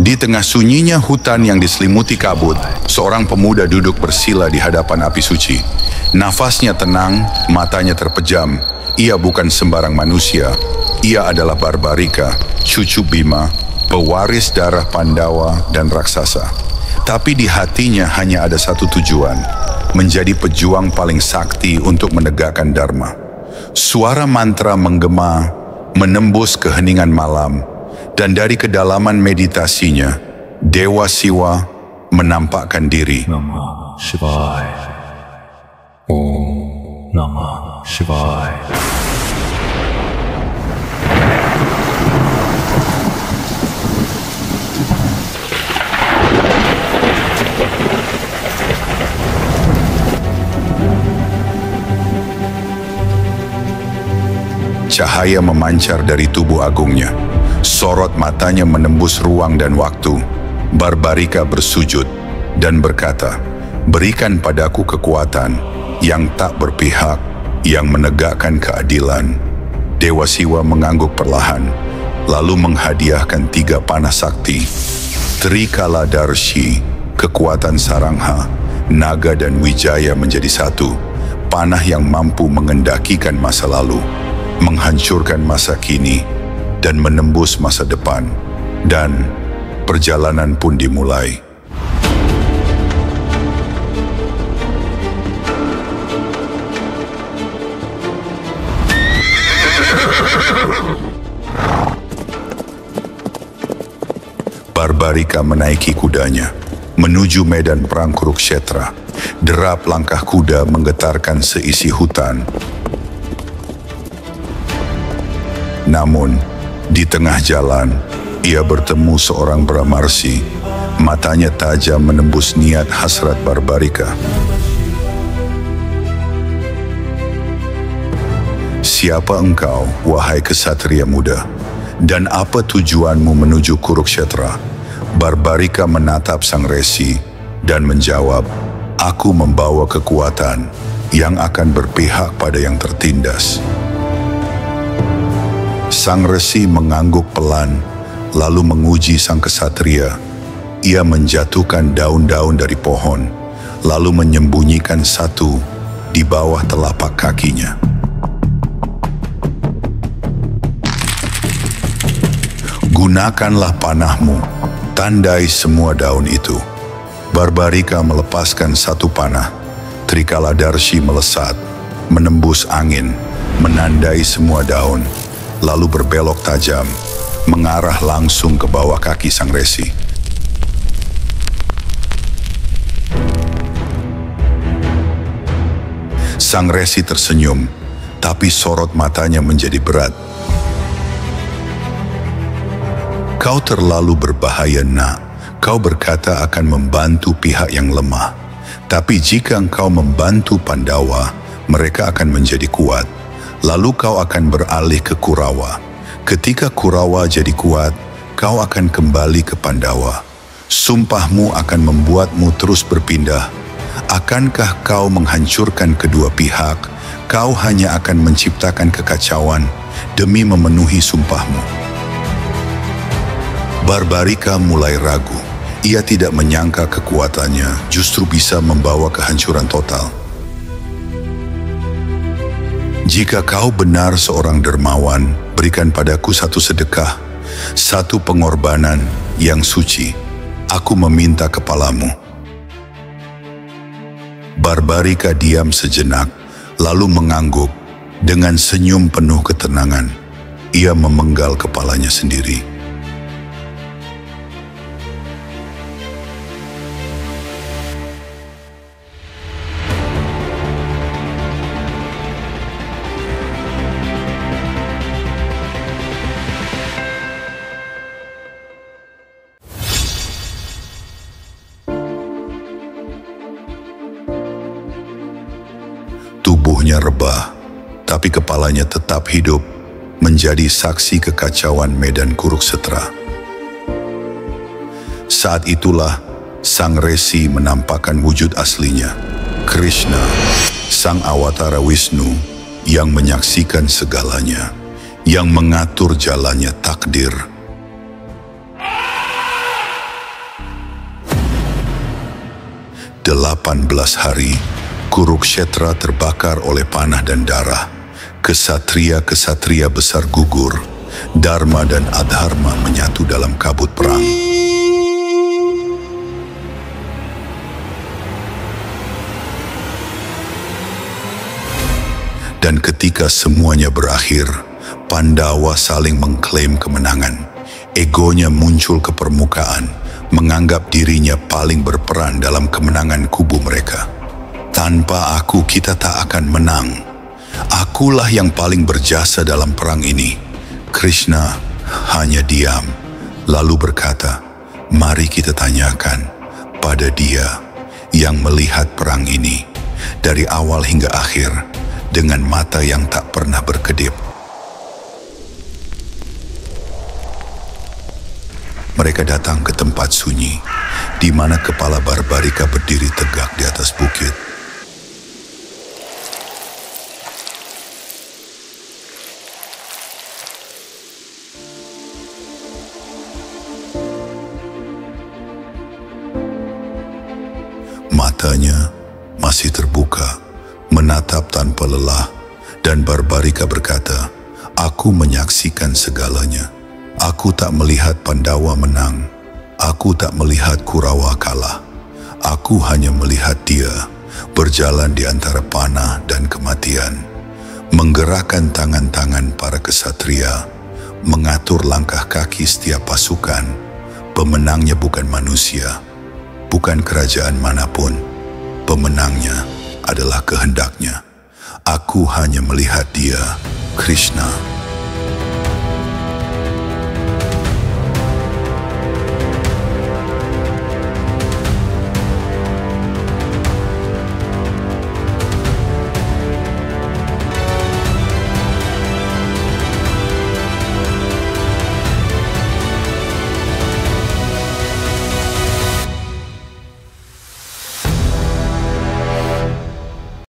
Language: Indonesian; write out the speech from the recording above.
Di tengah sunyinya hutan yang diselimuti kabut, seorang pemuda duduk bersila di hadapan api suci. Nafasnya tenang, matanya terpejam. Ia bukan sembarang manusia. Ia adalah Barbarika, cucu Bima, pewaris darah Pandawa dan raksasa. Tapi di hatinya hanya ada satu tujuan, menjadi pejuang paling sakti untuk menegakkan Dharma. Suara mantra menggema, menembus keheningan malam, dan dari kedalaman meditasinya, Dewa Siwa menampakkan diri. Namah Shivaya. Om Namah Shivaya. Cahaya memancar dari tubuh agungnya. Sorot matanya menembus ruang dan waktu. Barbarika bersujud dan berkata, "Berikan padaku kekuatan yang tak berpihak, yang menegakkan keadilan." Dewa Siwa mengangguk perlahan, lalu menghadiahkan 3 panah sakti. Trikala Darshi, kekuatan Sarangha, Naga dan Wijaya menjadi satu. Panah yang mampu mengendakikan masa lalu, menghancurkan masa kini, dan menembus masa depan. Dan perjalanan pun dimulai. Barbarika menaiki kudanya, menuju medan perang Kurukshetra. Derap langkah kuda menggetarkan seisi hutan. Namun, di tengah jalan, ia bertemu seorang Brahmarsi. Matanya tajam menembus niat hasrat Barbarika. "Siapa engkau, wahai kesatria muda? Dan apa tujuanmu menuju Kurukshetra?" Barbarika menatap sang resi dan menjawab, "Aku membawa kekuatan yang akan berpihak pada yang tertindas." Sang resi mengangguk pelan, lalu menguji sang kesatria. Ia menjatuhkan daun-daun dari pohon, lalu menyembunyikan satu di bawah telapak kakinya. "Gunakanlah panahmu, tandai semua daun itu." Barbarika melepaskan satu panah. Trikala Darshi melesat, menembus angin, menandai semua daun, lalu berbelok tajam, mengarah langsung ke bawah kaki sang resi. Sang resi tersenyum, tapi sorot matanya menjadi berat. "Kau terlalu berbahaya, nak. Kau berkata akan membantu pihak yang lemah. Tapi jika engkau membantu Pandawa, mereka akan menjadi kuat. Lalu kau akan beralih ke Kurawa. Ketika Kurawa jadi kuat, kau akan kembali ke Pandawa. Sumpahmu akan membuatmu terus berpindah. Akankah kau menghancurkan kedua pihak? Kau hanya akan menciptakan kekacauan demi memenuhi sumpahmu." Barbarika mulai ragu. Ia tidak menyangka kekuatannya justru bisa membawa kehancuran total. "Jika kau benar seorang dermawan, berikan padaku satu sedekah, satu pengorbanan yang suci. Aku meminta kepalamu." Barbarika diam sejenak, lalu mengangguk. Dengan senyum penuh ketenangan, ia memenggal kepalanya sendiri. Tubuhnya rebah, tapi kepalanya tetap hidup, menjadi saksi kekacauan medan Kuruksetra. Saat itulah Sang Resi menampakkan wujud aslinya, Krishna, Sang Awatara Wisnu, yang menyaksikan segalanya, yang mengatur jalannya takdir. Delapan 18 hari, Kuruksetra terbakar oleh panah dan darah. Kesatria-kesatria besar gugur. Dharma dan Adharma menyatu dalam kabut perang. Dan ketika semuanya berakhir, Pandawa saling mengklaim kemenangan. Egonya muncul ke permukaan, menganggap dirinya paling berperan dalam kemenangan kubu mereka. Tanpa aku kita tak akan menang. Akulah yang paling berjasa dalam perang ini. Krishna hanya diam, lalu berkata, mari kita tanyakan pada dia yang melihat perang ini dari awal hingga akhir dengan mata yang tak pernah berkedip. Mereka datang ke tempat sunyi, di mana kepala Barbarika berdiri tegak di atas bukit. Matanya masih terbuka, menatap tanpa lelah, dan Barbarika berkata, aku menyaksikan segalanya. Aku tak melihat Pandawa menang. Aku tak melihat Kurawa kalah. Aku hanya melihat dia berjalan di antara panah dan kematian, menggerakkan tangan-tangan para kesatria, mengatur langkah kaki setiap pasukan. Pemenangnya bukan manusia, bukan kerajaan manapun. Pemenangnya adalah kehendaknya. Aku hanya melihat dia, Krishna.